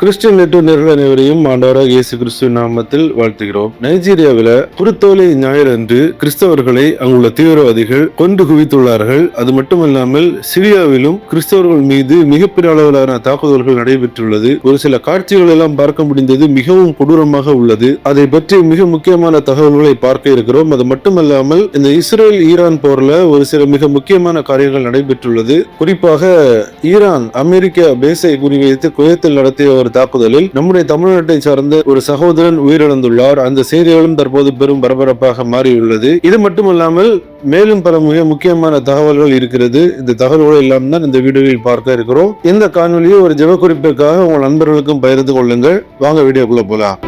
Christian network அனைவரையும் ஆண்டவராக இயேசு கிறிஸ்துவின் நாமத்தில் வாழ்த்துகிறோம். நைஜீரியாவில் குருத்தோலை ஞாயிறு அன்று கிறிஸ்தவர்களை அங்குள்ள தீவிரவாதிகள் கொண்டு குவித்துள்ளார்கள். அது மட்டுமல்லாமல் சிரியாவிலும் கிறிஸ்தவர்கள் மீது மிகப்பெரிய அளவிலான தாக்குதல்கள் நடைபெற்றுள்ளது. ஒரு சில காட்சிகள் எல்லாம் பார்க்க முடிந்தது. மிகவும் கொடூரமாக உள்ளது. அதை பற்றி மிக முக்கியமான தகவல்களை பார்க்க இருக்கிறோம். அது மட்டுமல்லாமல் இந்த இஸ்ரேல் ஈரான் போர்ல ஒரு சில மிக முக்கியமான காரியங்கள் நடைபெற்றுள்ளது. குறிப்பாக ஈரான் அமெரிக்கா பேஸை குறிவைத்து குவைத்தில் நடத்திய ஒரு தாக்குதலில் நம்முடைய தமிழ்நாட்டை சார்ந்த ஒரு சகோதரன் உயிரிழந்துள்ளார். அந்த செய்திகளும் தற்போது பெரும் பரபரப்பாக மாறியுள்ளது. இது மட்டுமல்லாமல் மேலும் பல மிக முக்கியமான தகவல்கள் இருக்கிறது. இந்த தகவல்கள் எல்லாம் தான் இந்த வீடியோவில் பார்க்க இருக்கிறோம். இந்த காணொலியை ஒரு ஜெப குறிப்பிற்காக உங்கள் நண்பர்களுக்கும் பகிர்ந்து கொள்ளுங்கள். வாங்க வீடியோக்குள்ள போலாம்.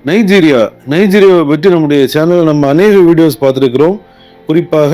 நைஜீரியாவை பற்றி நம்முடைய சேனலில் நம்ம அநேக வீடியோஸ் பார்த்துருக்கிறோம். குறிப்பாக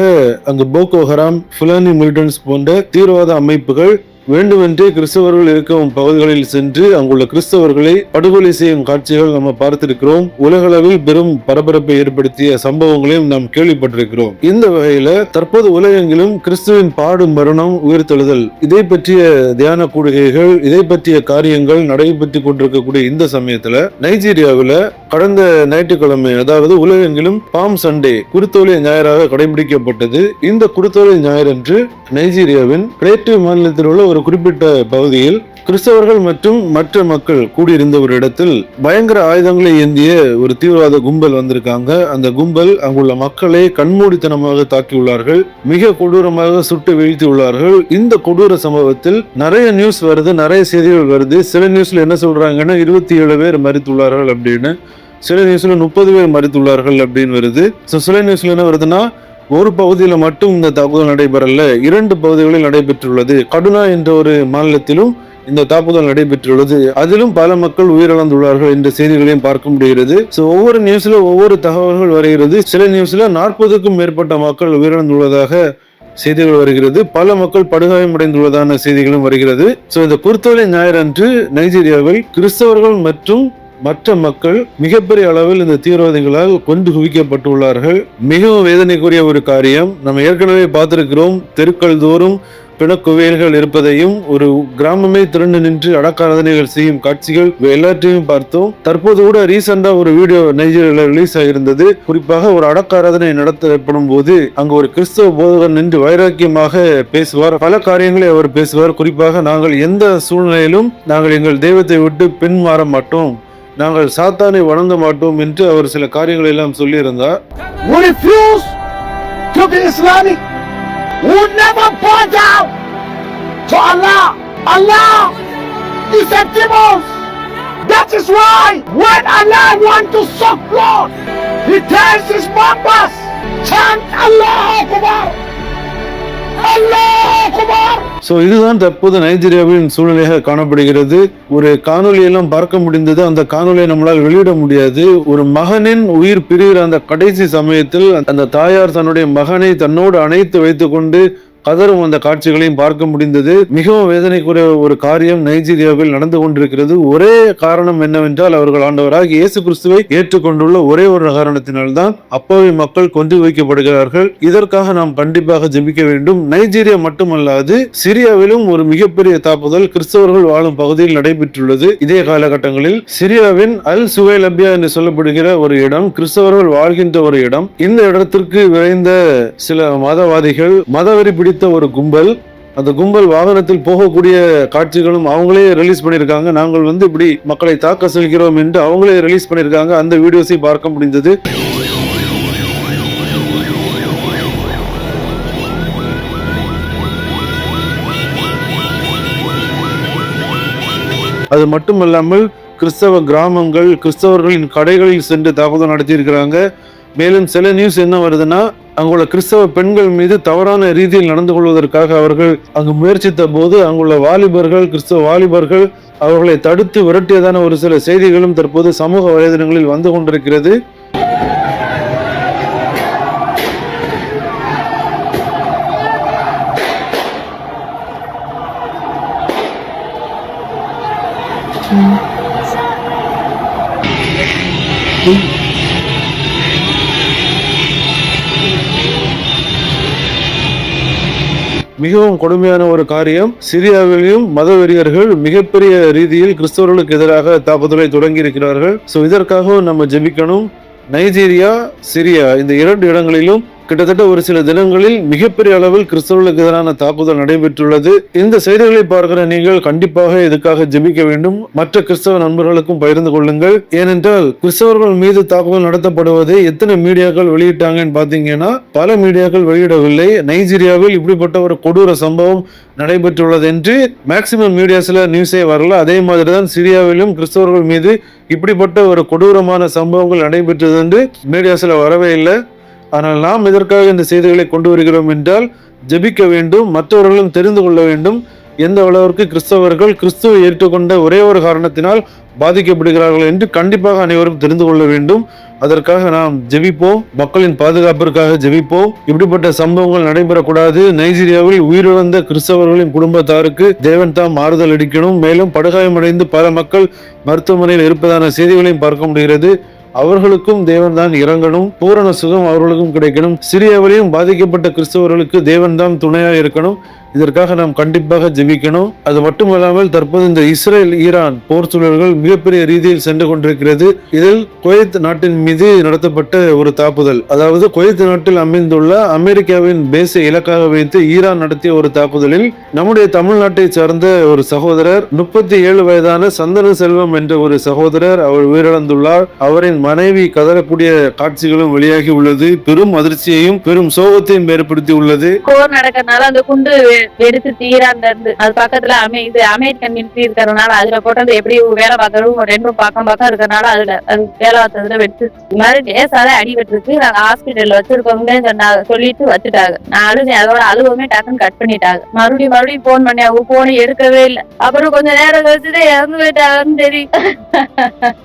அங்கு போகோ ஹராம், ஃபுலானி மிலிட்டன்ஸ் போன்ற தீவிரவாத அமைப்புகள் வேண்டுமென்றே கிறிஸ்தவர்கள் இருக்கும் பகுதிகளில் சென்று அங்குள்ள கிறிஸ்தவர்களை படுகொலை செய்யும் காட்சிகள் நம்ம பார்த்திருக்கிறோம். உலகளவில் பெரும் பரபரப்பை ஏற்படுத்திய சம்பவங்களையும் நாம் கேள்விப்பட்டிருக்கிறோம். இந்த வகையில தற்போது உலகெங்கிலும் கிறிஸ்துவின் பாடு, மரணம், உயிர்த்தெழுதல் இதை பற்றிய தியான கூடுகைகள், இதை பற்றிய காரியங்கள் நடைபெற்றுக் கொண்டிருக்கக்கூடிய இந்த சமயத்துல நைஜீரியாவில் கடந்த ஞாயிற்றுக்கிழமை, அதாவது உலகெங்கிலும் பாம் சண்டே, குருத்தோலை ஞாயிறாக கடைபிடிக்கப்பட்டது. இந்த குருத்தோலை ஞாயிறன்று நைஜீரியாவின் பிளேட்டிவ் மாநிலத்தில் உள்ள ஒரு குறிப்பிட்ட பகுதியில் கிறிஸ்தவர்கள் மற்றும் மற்ற மக்கள் கூடியிருந்த ஒரு இடத்தில் பயங்கர ஆயுதங்களை ஏந்திய ஒரு தீவிரவாத கும்பல் வந்திருக்காங்க. அந்த கும்பல் அங்குள்ள மக்களை கண்மூடித்தனமாக தாக்கியுள்ளார்கள். மிக கொடூரமாக சுட்டு வீழ்த்தி உள்ளார்கள். இந்த கொடூர சம்பவத்தில் நிறைய நியூஸ் வருது, நிறைய செய்திகள் வருது. சில நியூஸ்ல என்ன சொல்றாங்கன்னா 27 பேர் மரித்துள்ளார்கள் அப்படின்னு, சில நியூஸ்ல 30 பேர் மரித்துள்ளார்கள் அப்படின்னு வருது. சில நியூஸ்ல என்ன வருதுன்னா ஒரு பகுதியில மட்டும் இந்த தாக்குதல் நடைபெறல, 2 பகுதிகளில் நடைபெற்றுள்ளது. கடுனா என்ற ஒரு மாநிலத்திலும் இந்த தாக்குதல் நடைபெற்றுள்ளது. அதிலும் பல மக்கள் உயிரிழந்துள்ளார்கள் என்ற செய்திகளையும் பார்க்க முடிகிறது. ஒவ்வொரு நியூஸ்ல ஒவ்வொரு தகவல்கள் வருகிறது. சில நியூஸ்ல 40க்கும் மேற்பட்ட மக்கள் உயிரிழந்துள்ளதாக செய்திகள் வருகிறது. பல மக்கள் படுகாயமடைந்துள்ளதான செய்திகளும் வருகிறது. இந்த குருத்தோலை ஞாயிறு அன்று நைஜீரியாவில் கிறிஸ்தவர்கள் மற்றும் மற்ற மக்கள் மிகப்பெரிய அளவில் இந்த தீவிரவாதிகளால் கொண்டு குவிக்கப்பட்டுள்ளார்கள். மிகவும் வேதனைக்குரிய ஒரு காரியம். நம்ம ஏற்கனவே பார்த்திருக்கிறோம். தெருக்கள் தோறும் பிணக்குவியல்கள் இருப்பதையும், ஒரு கிராமமே திரண்டு நின்று அடக்காராதனைகள் செய்யும் காட்சிகள் எல்லாத்தையும் பார்த்தோம். தற்போது கூட ரீசெண்டா ஒரு வீடியோ நைஜீரியாவில் ரிலீஸ் ஆகியிருந்தது. குறிப்பாக ஒரு அடக்காராதனை நடத்தப்படும் போது அங்கு ஒரு கிறிஸ்தவ போதகர் நின்று வைராக்கியமாக பேசுவார். பல காரியங்களை அவர் பேசுவார். குறிப்பாக நாங்கள் எந்த சூழ்நிலையிலும் நாங்கள் எங்கள் தெய்வத்தை விட்டு பின் மாற மாட்டோம், நாங்கள் சாத்தானை வணங்க மாட்டோம் என்று அவர் சில காரியங்களை எல்லாம் சொல்லியிருந்தார். That is why when Allah wants to suck blood, He tells His members, chant Allah Akbar. இதுதான் தற்போது நைஜீரியாவின் சூழ்நிலையாக காணப்படுகிறது. ஒரு காணொலியெல்லாம் பார்க்க முடிந்தது. அந்த காணொலியை நம்மளால் வெளியிட முடியாது. ஒரு மகனின் உயிர் பிரிகிற அந்த கடைசி சமயத்தில் அந்த தாயார் தன்னுடைய மகனை தன்னோடு அணைத்து வைத்துக் கொண்டு கதரும் அந்த காட்சிகளையும் பார்க்க முடிந்தது. மிகவும் வேதனைக்குரிய ஒரு காரியம் நைஜீரியாவில் நடந்து கொண்டிருக்கிறது. ஒரே காரணம் என்னவென்றால் அவர்கள் ஆண்டவராக இயேசு கிறிஸ்துவை ஏற்றுக்கொண்டுள்ள ஒரே ஒரு காரணத்தினால்தான் அப்பாவி மக்கள் கொண்டு வைக்கப்படுகிறார்கள். இதற்காக நாம் கண்டிப்பாக ஜெபிக்க வேண்டும். நைஜீரியா மட்டுமல்லாது சிரியாவிலும் ஒரு மிகப்பெரிய தாக்குதல் கிறிஸ்தவர்கள் வாழும் பகுதியில் நடைபெற்றுள்ளது. இதே காலகட்டங்களில் சிரியாவின் அல் சுவைலபியா என்று சொல்லப்படுகிற ஒரு இடம், கிறிஸ்தவர்கள் வாழ்கின்ற ஒரு இடம். இந்த இடத்திற்கு விரைந்த சில மதவாதிகள், மதவெறி பிடித்த ஒரு கும்பல், அந்த கும்பல் வாகனத்தில் போகக்கூடிய காட்சிகளும் அவங்களே ரிலீஸ் பண்ணியிருக்காங்க. நாங்கள் இப்படி மக்களை தாக்க செல்கிறோம் என்று அவங்களே ரிலீஸ் பண்ணியிருக்காங்க. அந்த வீடியோஸை பார்க்க முடிந்தது. அது மட்டுமல்லாமல் கிறிஸ்தவ கிராமங்கள், கிறிஸ்தவர்களின் கடைகளில் சென்று தாக்குதல் நடத்தியிருக்கிறாங்க. மேலும் சில நியூஸ் என்ன வருதுன்னா அங்குள்ள கிறிஸ்தவ பெண்கள் மீது தவறான ரீதியில் நடந்து கொள்வதற்காக அவர்கள் அங்கு முயற்சித்த போது அங்குள்ள வாலிபர்கள், கிறிஸ்தவ வாலிபர்கள் அவர்களை தடுத்து விரட்டியதான ஒரு சில செய்திகளும் தற்போது சமூக வலைதளங்களில் வந்து கொண்டிருக்கிறது. மிகவும் கொடுமையான ஒரு காரியம். சிரியாவிலும் மதவெறியர்கள் மிகப்பெரிய ரீதியில் கிறிஸ்தவர்களுக்கு எதிராக தாக்குதலை தொடங்கி இருக்கிறார்கள். இதற்காகவும் நம்ம ஜெபிக்கணும். நைஜீரியா, சிரியா இந்த 2 இடங்களிலும் கிட்டத்தட்ட ஒரு சில தினங்களில் மிகப்பெரிய அளவில் கிறிஸ்தவர்களுக்கு எதிரான தாக்குதல் நடைபெற்றுள்ளது. இந்த செய்திகளை பார்க்கிற நீங்கள் கண்டிப்பாக இதுக்காக ஜெபிக்க வேண்டும். மற்ற கிறிஸ்தவ நண்பர்களுக்கும் பகிர்ந்து கொள்ளுங்கள். ஏனென்றால் கிறிஸ்தவர்கள் மீது தாக்குதல் நடத்தப்படுவதை எத்தனை மீடியாக்கள் வெளியிட்டாங்கன்னு பாத்தீங்கன்னா பல மீடியாக்கள் வெளியிடவில்லை. நைஜீரியாவில் இப்படிப்பட்ட ஒரு கொடூர சம்பவம் நடைபெற்றுள்ளது என்று மேக்சிமம் மீடியாஸ்ல நியூஸே வரல. அதே மாதிரிதான் சிரியாவிலும் கிறிஸ்தவர்கள் மீது இப்படிப்பட்ட ஒரு கொடூரமான சம்பவங்கள் நடைபெற்றது என்று மீடியாஸ்ல வரவே இல்லை. ஆனால் நாம் இதற்காக இந்த செய்திகளை கொண்டு வருகிறோம் என்றால் ஜெபிக்க வேண்டும், மற்றவர்களும் தெரிந்து கொள்ள வேண்டும். எந்த அளவிற்கு கிறிஸ்தவர்கள் கிறிஸ்துவை ஏற்றுக்கொண்ட ஒரே ஒரு காரணத்தினால் பாதிக்கப்படுகிறார்கள் என்று கண்டிப்பாக அனைவரும் தெரிந்து கொள்ள வேண்டும். அதற்காக நாம் ஜெபிப்போம், மக்களின் பாதுகாப்பிற்காக ஜெபிப்போம். இப்படிப்பட்ட சம்பவங்கள் நடைபெறக்கூடாது. நைஜீரியாவில் உயிரிழந்த கிறிஸ்தவர்களின் குடும்பத்தாருக்கு தேவன் தாம் ஆறுதல் அளிக்கணும். மேலும் படுகாயமடைந்து பல மக்கள் மருத்துவமனையில் இருப்பதான செய்திகளையும் பார்க்க முடிகிறது. அவர்களுக்கும் தேவன் தான் இறங்கணும், பூரண சுகம் அவர்களுக்கும் கிடைக்கணும். சிரியாவிலையும் பாதிக்கப்பட்ட கிறிஸ்தவர்களுக்கு தேவன் தான் துணையாக இருக்கணும். இதற்காக நாம் கண்டிப்பாக ஜெபிக்கணும். அது மட்டுமல்லாமல் தற்போது இந்த இஸ்ரேல் ஈரான் போர் சூழல்கள் மிகப்பெரிய ரீதியில் சென்று கொண்டிருக்கிறது. இதில் குவைத் நாட்டின் மீது நடத்தப்பட்ட ஒரு தாக்குதல், அதாவது குவைத் நாட்டில் அமைந்துள்ள அமெரிக்காவின் பேஸை இலக்காக வைத்து ஈரான் நடத்திய ஒரு தாக்குதலில் நம்முடைய தமிழ்நாட்டை சார்ந்த ஒரு சகோதரர் 37 வயதான சந்தன செல்வம் என்ற ஒரு சகோதரர் அவர் உயிரிழந்துள்ளார். அவரின் மனைவி கதறக்கூடிய காட்சிகளும் வெளியாகி உள்ளது. பெரும் அதிர்ச்சியையும் பெரும் சோகத்தையும் ஏற்படுத்தி உள்ளது. போர் நடக்கிறதுனால அந்த குண்டு எடுத்து தீராந்த இருந்து அது பக்கத்துல அமெரிக்கன் மிலிட்டரி இருக்கிறதுனால அதுல போட்டது எப்படி வேலை பார்க்கறதும் ரெண்டும் பக்கம் இருக்கிறதுனால அதுல அது வேலை பார்த்ததுல வெட்டு மாதிரி லேசால அடி வெட்டுருக்கு. நாங்க ஹாஸ்பிட்டல்ல வச்சிருக்கோங்க சொல்லிட்டு வச்சுட்டாங்க. நான் அதோட அழுவமே டக்குன்னு கட் பண்ணிட்டாங்க. மறுபடியும் போன் பண்ணி அவங்க போனை எடுக்கவே இல்லை. அப்புறம் கொஞ்ச நேரம் கழிச்சுட்டு இறந்து போயிட்டாங்கன்னு தெரியும்.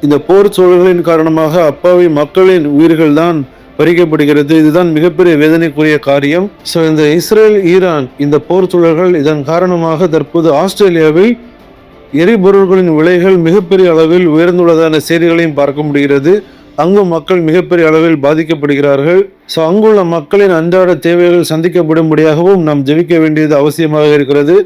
இந்த போர் சூழல்களின் காரணமாக அப்பாவி மக்களின் உயிர்கள் தான் பறிக்கப்படுகிறது. இதுதான் மிகப்பெரிய வேதனைக்குரிய காரியம். இந்த இஸ்ரேல் ஈரான் இந்த போர் சூழல்கள் இதன் காரணமாக தற்போது ஆஸ்திரேலியாவில் எரிபொருள்களின் விலைகள் மிகப்பெரிய அளவில் உயர்ந்துள்ளதான செய்திகளையும் பார்க்க முடிகிறது. அங்கு மக்கள் மிகப்பெரிய அளவில் பாதிக்கப்படுகிறார்கள். அங்குள்ள மக்களின் அன்றாட தேவைகள் சந்திக்கப்படும்படியாகவும் நாம் ஜெபிக்க வேண்டியது அவசியமாக இருக்கிறது.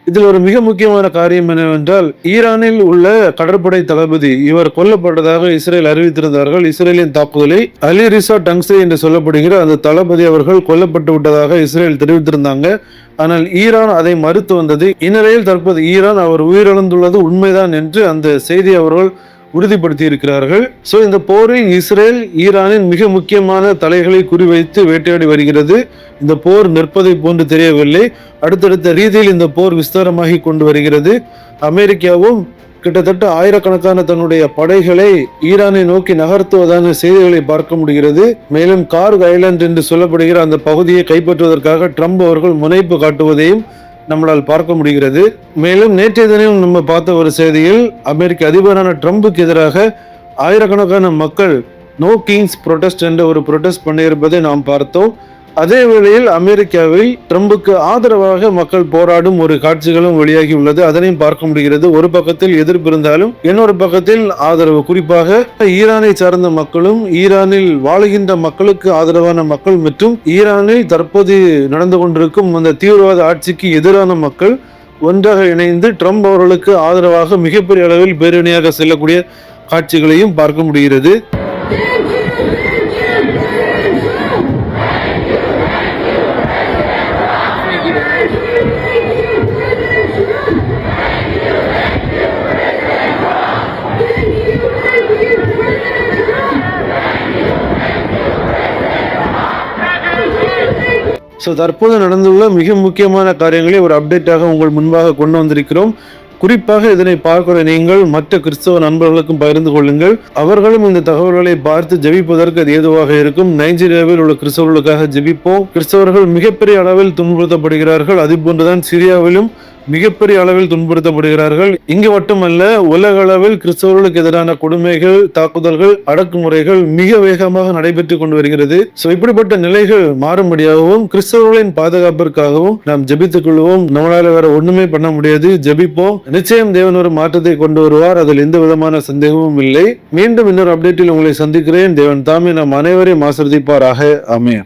இதில் ஒரு மிக முக்கியமான காரியம் என்னவென்றால் ஈரானில் உள்ள கடற்படை தளபதி இவர் கொல்லப்பட்டதாக இஸ்ரேல் அறிவித்திருந்தார்கள். இஸ்ரேலின் தாக்குதலை அலி ரிசா டங்ஸே என்று சொல்லப்படுகிற அந்த தளபதி அவர்கள் கொல்லப்பட்டு விட்டதாக இஸ்ரேல் தெரிவித்திருந்தாங்க. ஆனால் ஈரான் அதை மறுத்து வந்தது. இந்நிலையில் தற்போது ஈரான் அவர் உயிரிழந்துள்ளது உண்மைதான் என்று அந்த செய்தி அவர்கள் உறுதிப்படுத்தி இருக்கிறார்கள். இந்த போரில் இஸ்ரேல் ஈரானின் மிக முக்கியமான தலைகளை குறிவைத்து வேட்டையாடி வருகிறது. இந்த போர் நிற்பதை போன்று தெரியவில்லை. அடுத்தடுத்த ரீதியில் இந்த போர் விஸ்தாரமாகி கொண்டு வருகிறது. அமெரிக்காவும் கிட்டத்தட்ட ஆயிரக்கணக்கான தன்னுடைய படைகளை ஈரானை நோக்கி நகர்த்துவதான செய்திகளை பார்க்க முடிகிறது. மேலும் கார்க் ஐலண்ட் என்று சொல்லப்படுகிற அந்த பகுதியை கைப்பற்றுவதற்காக ட்ரம்ப் அவர்கள் முனைப்பு காட்டுவதையும் நம்மளால் பார்க்க முடிகிறது. மேலும் நேற்றைய தினம் நம்ம பார்த்த ஒரு செய்தியில் அமெரிக்க அதிபரான ட்ரம்புக்கு எதிராக ஆயிரக்கணக்கான மக்கள் நோ கிங்ஸ் புரொட்டஸ்ட் என்ற ஒரு புரொட்டஸ்ட் பண்ணியிருப்பதை நாம் பார்த்தோம். அதே வேளையில் அமெரிக்காவில் ட்ரம்புக்கு ஆதரவாக மக்கள் போராடும் ஒரு காட்சிகளும் வெளியாகி உள்ளது. அதனையும் பார்க்க முடிகிறது. ஒரு பக்கத்தில் எதிர்ப்பு இருந்தாலும் இன்னொரு பக்கத்தில் ஆதரவு. குறிப்பாக ஈரானை சார்ந்த மக்களும் ஈரானில் வாழுகின்ற மக்களுக்கு ஆதரவான மக்கள் மற்றும் ஈரானில் தற்போது நடந்து கொண்டிருக்கும் அந்த தீவிரவாத ஆட்சிக்கு எதிரான மக்கள் ஒன்றாக இணைந்து ட்ரம்ப் அவர்களுக்கு ஆதரவாக மிகப்பெரிய அளவில் பேரணியாக செல்லக்கூடிய காட்சிகளையும் பார்க்க முடிகிறது. தற்போது நடந்துள்ள மிக முக்கியமான காரியங்களை ஒரு அப்டேட்டாக உங்கள் முன்பாக கொண்டு வந்திருக்கிறோம். குறிப்பாக இதனை பார்க்கிற நீங்கள் மற்ற கிறிஸ்தவ நண்பர்களுக்கும் பகிர்ந்து கொள்ளுங்கள். அவர்களும் இந்த தகவல்களை பார்த்து ஜெபிப்பதற்கு அது ஏதுவாக இருக்கும். நைஜீரியாவில் உள்ள கிறிஸ்தவர்களுக்காக ஜெபிப்போம். கிறிஸ்தவர்கள் மிகப்பெரிய அளவில் துன்புறுத்தப்படுகிறார்கள். அது போன்றுதான் சிரியாவிலும் மிகப்பெரிய அளவில் துன்புறுத்தப்படுகிறார்கள். இங்கு மட்டுமல்ல, உலக அளவில் கிறிஸ்தவர்களுக்கு எதிரான கொடுமைகள், தாக்குதல்கள், அடக்குமுறைகள் மிக வேகமாக நடைபெற்றுக் கொண்டு வருகிறது. இப்படிப்பட்ட நிலைகள் மாறும்படியாகவும் கிறிஸ்தவர்களின் பாதுகாப்பிற்காகவும் நாம் ஜெபித்துக் கொள்வோம். நம்மளால வேற ஒண்ணுமே பண்ண முடியாது. ஜெபிப்போம். நிச்சயம் தேவன் ஒரு மாற்றத்தை கொண்டு வருவார். அதில் எந்த விதமான சந்தேகமும் இல்லை. மீண்டும் இன்னொரு அப்டேட்டில் உங்களை சந்திக்கிறேன். தேவன் தாமே நம் அனைவரையும் ஆசீர்வதிப்பாராக. ஆமென்.